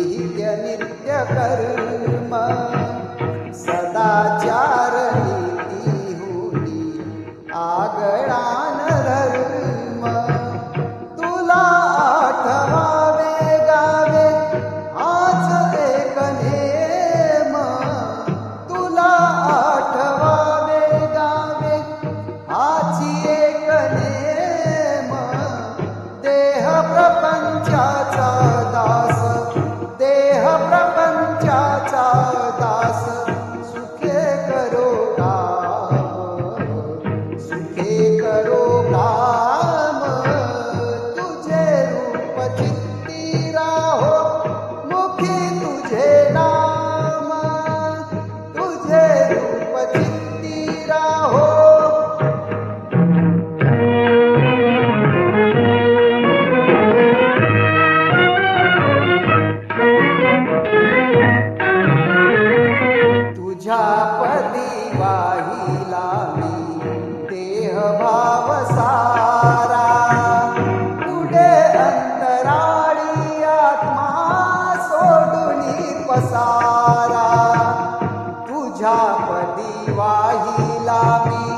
विहित्य नित्य कर्म सदाचार नीती होती आगळान धर्म तुला आठवावे गावे आज एक नेम तुला आठवावे गावे आची एक नेम देह प्रपंचाचा दास देह प्रपंचाचा दास सुखे करो काम सुखे करो काम तुझे रूप चित्ती राहो मुखी तुझे नाम तुझे रूप चित्ती राहो तुझ्या पदी वाहिला मी देह भाव सारा पुढे अंतराळी आत्मा सोडुनी पसारा तुझ्या पदी वाहिला मी